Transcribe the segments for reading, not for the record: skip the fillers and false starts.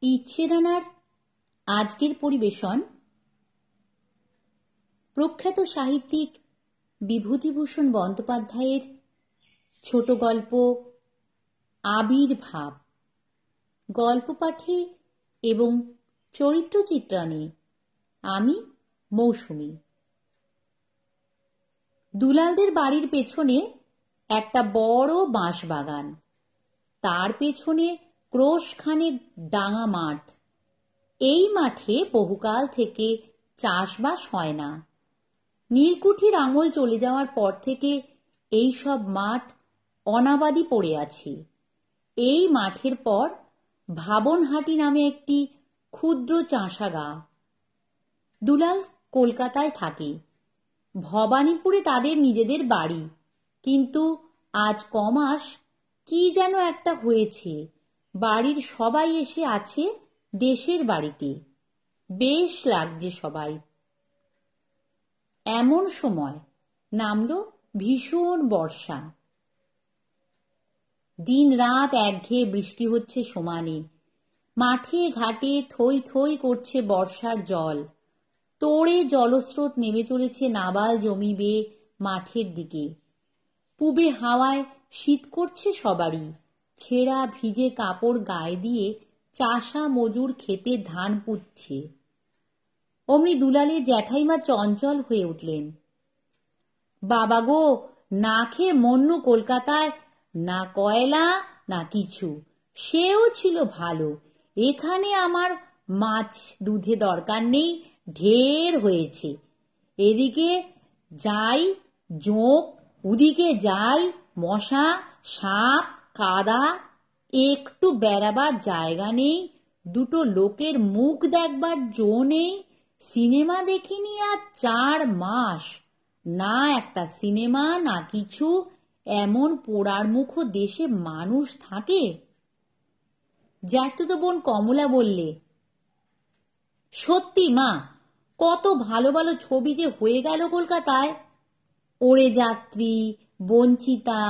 ইচ্ছে রানার আজকের পরিবেশন প্রখ্যাত সাহিত্যিক বিভূতিভূষণ বন্দ্যোপাধ্যায়ের ছোট গল্প আবির্ভাব। গল্প পাঠে এবং চরিত্র চিত্রণে আমি মৌসুমী। দুলালদের বাড়ির পেছনে একটা বড় বাঁশবাগান, তার পেছনে ক্রোশখানেক ডাঙা মাঠ। এই মাঠে বহুকাল থেকে চাষবাস হয় না। নীলকুঠির আঙুল চলে যাওয়ার পর থেকে এই সব মাঠ অনাবাদি পড়ে আছে। এই মাঠের পর ভাবনহাটি নামে একটি ক্ষুদ্র চাষাগা। দুলাল কলকাতায় থাকে, ভবানীপুরে তাদের নিজেদের বাড়ি। কিন্তু আজ কমাস কি যেন একটা হয়েছে, বাড়ির সবাই এসে আছে দেশের বাড়িতে। বেশ লাগছে সবাই। এমন সময় নামলো ভীষণ বর্ষা। দিন রাত একঘেয়ে বৃষ্টি হচ্ছে সমানে। মাঠে ঘাটে থই থই করছে বর্ষার জল। তোড়ে জলস্রোত নেমে চলেছে নাবাল জমি বেয়ে মাঠের দিকে। পূবে হাওয়ায় শীত করছে সবারই। ছেঁড়া ভিজে কাপড় গায়ে দিয়ে চাষা মজুর খেতে ধান পুঁতছে। অমনি দুলালের জ্যাঠাইমা চঞ্চল হয়ে উঠলেন। বাবা গো, না খেয়ে মন্নু কলকাতায়, না কয়লা না কিছু, সেও ছিল ভালো। এখানে আমার মাছ দুধে দরকার নেই, ঢের হয়েছে। এদিকে যাই জোঁক, ওদিকে যাই মশা, সাপ, কাদা, একটু বেড়াবার জায়গা নেই, দুটো লোকের মুখ দেখবার জো নেই। সিনেমা দেখিনি আর 4 মাস। না একটা সিনেমা না কিছু। এমন পোড়ার মুখো দেশে মানুষ থাকে? জ্যাঠতুতো বোন কমলা বললে, সত্যি মা, কত ভালো ভালো ছবি যে হয়ে গেল কলকাতায়। ওরে যাত্রী, বঞ্চিতা,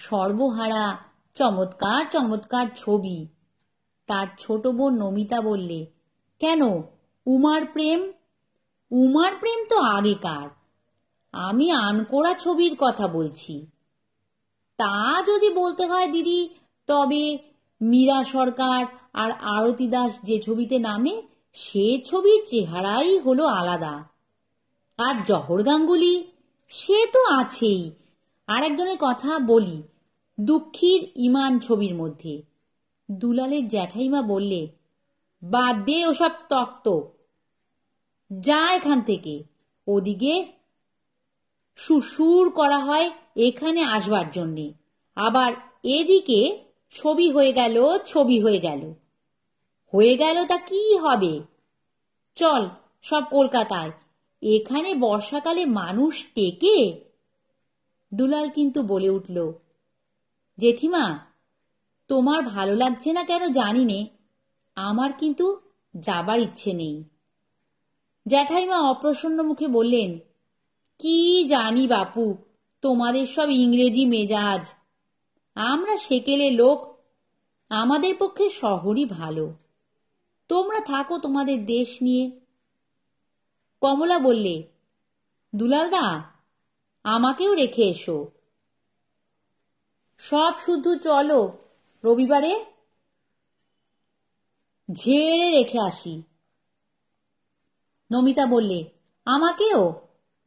সর্বহারা, চমৎকার চমৎকার ছবি। তার ছোট বোন নমিতা বললে, কেন, উমার প্রেম? উমার প্রেম তো আগেকার, আমি আনকোড়া ছবির কথা বলছি। তা যদি বলতে হয় দিদি, তবে মীরা সরকার আর আরতি দাস যে ছবিতে নামে, সে ছবির চেহারাই হলো আলাদা। আর জহর গাঙ্গুলি, সে তো আছেই। আর একজনের কথা বলি, দুঃখীর ইমান ছবির মধ্যে। দুলালের জ্যাঠাইমা বললে, বাদ দে ওসব তক্ত, যা এখান থেকে। ওদিকে সুর করা হয় এখানে আসবার জন্যে, আবার এদিকে ছবি হয়ে গেল, ছবি হয়ে গেল। হয়ে গেল তা কি হবে? চল সব কলকাতায়, এখানে বর্ষাকালে মানুষ টেকে? দুলাল কিন্তু বলে উঠল, জেঠিমা, তোমার ভালো লাগছে না কেন জানি নে, আমার কিন্তু যাবার ইচ্ছে নেই। জ্যাঠাইমা অপ্রসন্ন মুখে বললেন, কি জানি বাপু, তোমাদের সব ইংরেজি মেজাজ। আমরা সেকেলে লোক, আমাদের পক্ষে শহরই ভালো। তোমরা থাকো তোমাদের দেশ নিয়ে। কমলা বললে, দুলালদা, আমাকেও রেখে এসো। সব শুধু চলো, রবিবারে ঝেড়ে রেখে আসি। নমিতা বললে, আমাকেও?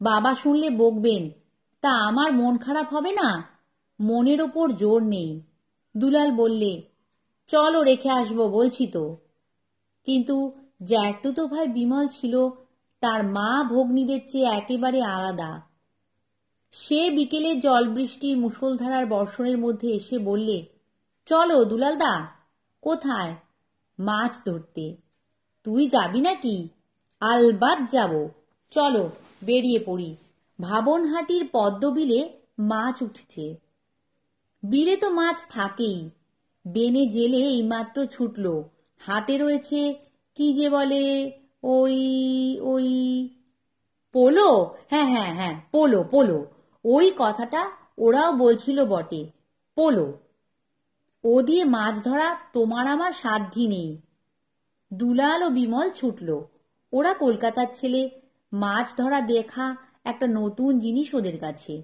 বাবা শুনলে বকবেন। তা আমার মন খারাপ হবে না? মনের ওপর জোর নেই। দুলাল বললে, চলো রেখে আসবো বলছি তো। কিন্তু জ্যাঠতুতো ভাই বিমল ছিল তার মা ভগ্নীদের চেয়ে একেবারে আলাদা। সে বিকেলে জল বৃষ্টির মুষলধারার বর্ষণের মধ্যে এসে বললে, চলো দুলালদা। কোথায়? মাছ ধরতে। তুই যাবি নাকি? আলবাত যাব, চলো বেরিয়ে পড়ি। ভাবনহাটির পদ্মবিলে মাছ উঠছে। বিলে তো মাছ থাকেই। বেনে জেলে এইমাত্র ছুটল, হাতে রয়েছে কি যে বলে, ওই ওই পোলো। হ্যাঁ হ্যাঁ হ্যাঁ, পোলো পোলো। ওই কথাটা ওরাও বলছিল বটে, পোলো। ও দিয়ে মাছ ধরা তোমার আমার সাধ্যি নেই। দুলাল ও বিমল ছুটল। ওরা কলকাতার ছেলে, মাছ ধরা দেখা একটা নতুন জিনিস ওদের কাছে।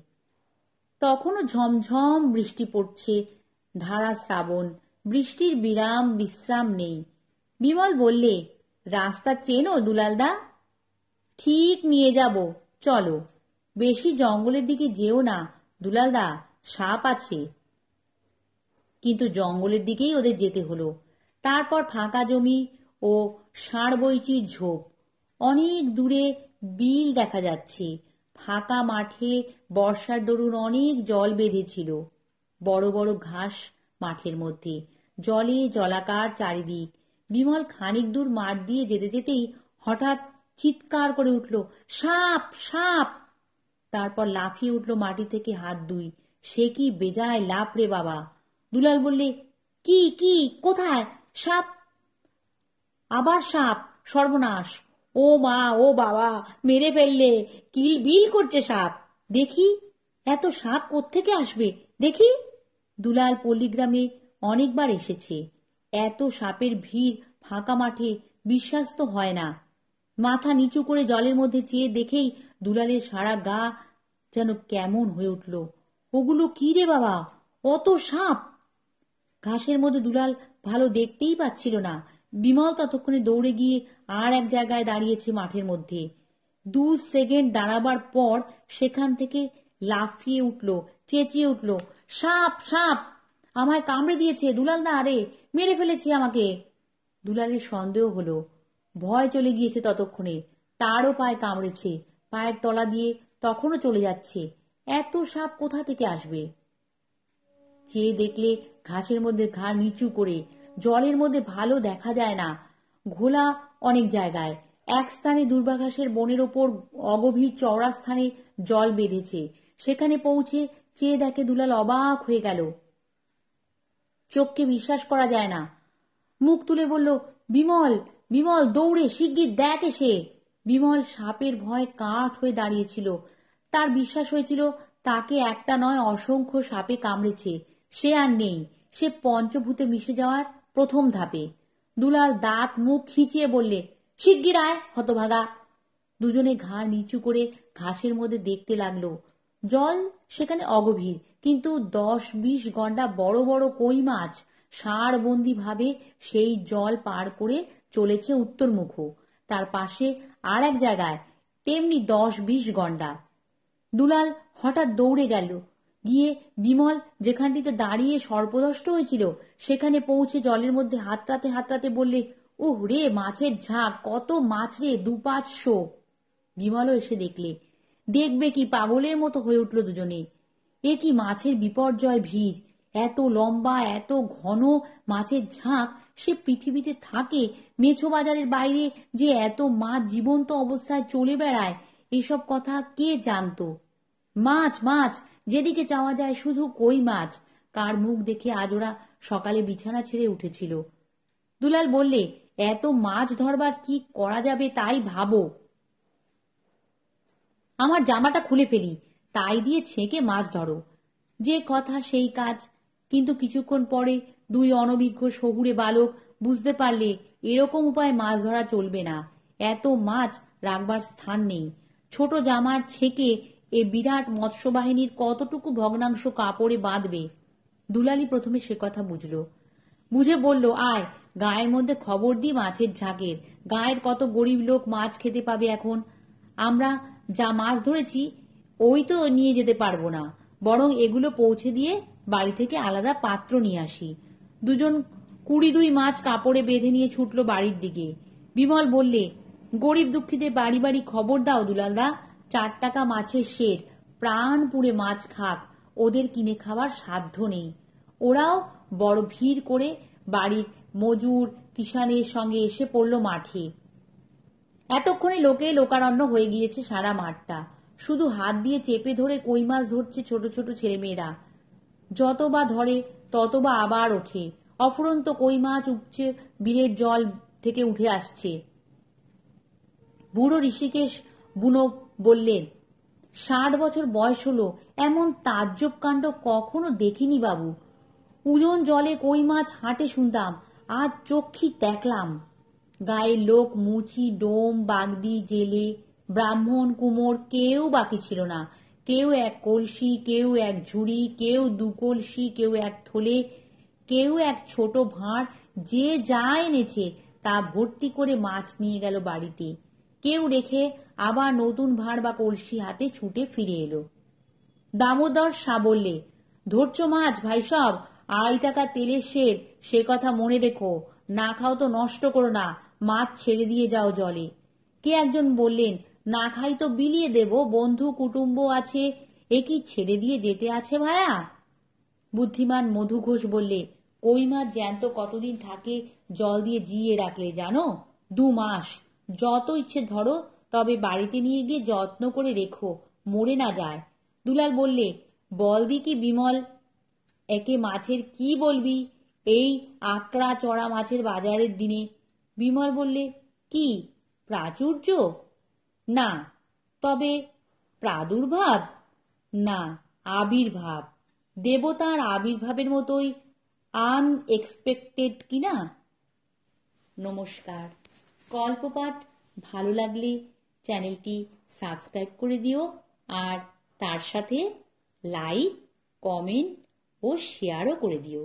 তখনও ঝমঝম বৃষ্টি পড়ছে, ধারা শ্রাবণ, বৃষ্টির বিরাম বিশ্রাম নেই। বিমল বললে, রাস্তা চেনো দুলালদা? ঠিক নিয়ে যাব, চলো। বেশি জঙ্গলের দিকে যেও না দুলালদা, সাপ আছে। কিন্তু জঙ্গলের দিকেই ওদের যেতে হলো। তারপর ফাঁকা জমি ও ষাঁড়বৈচির ঝোপ। অনেক দূরে বিল দেখা যাচ্ছে। ফাঁকা মাঠে বর্ষার দরুন অনেক জল বেঁধেছিল। বড় বড় ঘাস মাঠের মধ্যে, জলে জলাকার চারিদিক। বিমল খানিক দূর মাঠ দিয়ে যেতে যেতেই হঠাৎ চিৎকার করে উঠল, সাপ সাপ! তারপর লাফিয়ে উঠল মাটি থেকে হাত দুই। সে কি বেজায় লাফ রে বাবা! দুলাল বললে, কি কি কোথায়? সাপ! আবার সাপ! সর্বনাশ! ও মা, ও বাবা, মেরে ফেললে! কিল বিল করছে সাপ! দেখি, এত সাপ কোত্থেকে আসবে দেখি। দুলাল পল্লীগ্রামে অনেকবার এসেছে। এত সাপের ভিড় ফাঁকা মাঠে বিশ্বাস তো হয় না। মাথা নিচু করে জলের মধ্যে চেয়ে দেখেই দুলালের সারা গা যেন কেমন হয়ে উঠল। ওগুলো কি রে বাবা, অত সাপ! ঘাসের মধ্যে দুলাল ভালো দেখতেই পাচ্ছিল না। বিমল ততক্ষণে দৌড়ে গিয়ে আর এক জায়গায় দাঁড়িয়েছে মাঠের মধ্যে। 2 সেকেন্ড দাঁড়াবার পর সেখান থেকে লাফিয়ে উঠল, চেঁচিয়ে উঠল, সাপ সাপ! আমায় কামড়ে দিয়েছে দুলালদা, আরে মেরে ফেলেছে আমাকে। দুলালের সন্দেহ হলো, ভয় চলে গিয়েছে ততক্ষণে। তারও পায়ে কামড়েছে, পায়ের তলা দিয়ে তখনও চলে যাচ্ছে। এত সাপ কোথা থেকে আসবে? চেয়ে দেখলে ঘাসের মধ্যে ঘাড় নিচু করে, জলের মধ্যে ভালো দেখা যায় না, ঘোলা অনেক জায়গায়। এক স্থানে দুর্বাঘাসের বনের ওপর অগভীর চওড়া স্থানে জল বেঁধেছে। সেখানে পৌঁছে চেয়ে দেখে দুলাল অবাক হয়ে গেল। চোখকে বিশ্বাস করা যায় না। মুখ তুলে বলল, বিমল বিমল, দৌড়ে শিগগির দেখ এসে। বিমল সাপের ভয়ে কাঠ হয়ে দাঁড়িয়েছিল। তার বিশ্বাস হয়েছিল তাকে একটা নয় অসংখ্য সাপে কামড়েছে। সে আর নেই, সে পঞ্চভূতে মিশে যাওয়ার প্রথম ধাপে। দুলাল দাঁত মুখ খিঁচিয়ে বললে, শিগগির আয় হতভাগা। দুজনে ঘাড় নিচু করে ঘাসের মধ্যে দেখতে লাগলো। জল সেখানে অগভীর, কিন্তু 10-20 গন্ডা বড় বড় কই মাছ ষাঁড়বন্দি ভাবে সেই জল পার করে চলেছে উত্তরমুখ। তার পাশে আর এক জায়গায় তেমনি 10-20 গন্ডা। দুলাল হঠাৎ দৌড়ে গেল, গিয়ে বিমল যেখানটিতে দাঁড়িয়ে সর্পদষ্ট হয়েছিল সেখানে পৌঁছে জলের মধ্যে হাতড়াতে হাতড়াতে বললে, উহ রে, মাছের ঝাঁক, কত মাছ রে, 2-500। বিমলও এসে দেখলে। দেখবে কি, পাগলের মতো হয়ে উঠল দুজনে। এ কি মাছের বিপর্যয় ভিড়! এত লম্বা, এত ঘন মাছের ঝাঁক সে পৃথিবীতে থাকে? মেছো বাজারের বাইরে যে এত মাছ জীবন্ত অবস্থায় চলে বেড়ায়, এসব কথা কে জানতো? মাছ মাছ, যেদিকে চাওয়া যায় শুধু কই মাছ। কার মুখ দেখে আজ ওরা সকালে বিছানা ছেড়ে উঠেছিল। দুলাল বললে, এত মাছ ধরবার কি করা যাবে তাই ভাবো। আমার জামাটা খুলে ফেলি, তাই দিয়ে ছেঁকে মাছ ধরো। যে কথা সেই কাজ। কিন্তু কিছুক্ষণ পরে 2 অনভিজ্ঞ শহুরে বালক বুঝতে পারলে এরকম উপায়ে মাছ ধরা চলবে না। এত মাছ রাখবার স্থান নেই। ছোট জামার ছেঁকে এ বিরাট মৎস্যবাহিনীর কতটুকু ভগ্নাংশ কাপড়ে বাঁধবে? দুলালি প্রথমে সে কথা বুঝল। বুঝে বলল, আয়, গায়ের মধ্যে খবর দিই মাছের ঝাঁকের। গায়ের কত গরিব লোক মাছ খেতে পাবে এখন। আমরা যা মাছ ধরেছি ওই তো নিয়ে যেতে পারবো না, বরং এগুলো পৌঁছে দিয়ে বাড়ি থেকে আলাদা পাত্র নিয়ে আসি। দুজন 22 মাছ কাপড়ে বেঁধে নিয়ে ছুটল বাড়ির দিকে। বিমল বললে, গরিব দুঃখীদের বাড়ি বাড়ি খবর দাও দুলালদা, 4 টাকা মাছের শের, প্রাণ পুড়ে মাছ খাক, ওদের কিনে খাওয়ার সাধ্য নেই। ওরাও বড় ভিড় করে বাড়ির মজুর কিষানের সঙ্গে এসে পড়ল মাঠে। এতক্ষণে লোকে লোকারণ্য হয়ে গিয়েছে সারা মাঠটা। শুধু হাত দিয়ে চেপে ধরে কই মাছ ধরছে ছোট ছোট ছেলেমেয়েরা। যতবা ধরে ততবা আবার ওঠে। অফুরন্ত কই মাছ উপচে বিলের জল থেকে উঠে আসছে। বুড়ো ঋষিকেশ বুনো বললেন, 60 বছর বয়স হলো, এমন তাজ্জব কাণ্ড কখনো দেখিনি বাবু। উজন জলে কই মাছ হাঁটে শুনতাম, আজ চক্ষি দেখলাম। গায়ের লোক মুচি, ডোম, বাগদি, জেলে, ব্রাহ্মণ, কুমোর কেউ বাকি ছিল না। কেউ এক কলসি, কেউ এক ঝুড়ি, কেউ দু কলসি, কেউ এক থলে, কেউ এক ছোট ভাঁড়, যে যা এনেছে তা ভর্তি করে মাছ নিয়ে গেল বাড়িতে। কেউ রেখে আবার নতুন ভাঁড় বা কলসি হাতে ছুটে ফিরে এলো। দামোদর শাহ বললে, ধরছ মাছ ভাই সব, 2.5 টাকা তেলের সের, সে কথা মনে রেখো। না খাও তো নষ্ট করো না, মাছ ছেড়ে দিয়ে যাও জলে। কে একজন বললেন, না খাই তো বিলিয়ে দেব, বন্ধু কুটুম্ব আছে, এ কি ছেড়ে দিয়ে যেতে আছে ভায়া? বুদ্ধিমান মধু ঘোষ বললে, কই মাছ জ্যান্ত কতদিন থাকে জল দিয়ে জিয়ে রাখলে জানো? 2 মাস। যত ইচ্ছে ধরো, তবে বাড়িতে নিয়ে গিয়ে যত্ন করে রেখো, মরে না যায়। দুলাল বললে, বলদি কি বিমল, একে মাছের কি বলবি এই আকড়া চড়া মাছের বাজারের দিনে? বিমল বললে, কি প্রাচুর্য? না। তবে প্রাদুর্ভাব? না, আবির্ভাব। দেবতার আবির্ভাবের মতোই আনএক্সপেক্টেড কিনা? নমস্কার। গল্পপাঠ ভালো লাগলে চ্যানেলটি সাবস্ক্রাইব করে দিও, আর তার সাথে লাইক, কমেন্ট ও শেয়ারও করে দিও।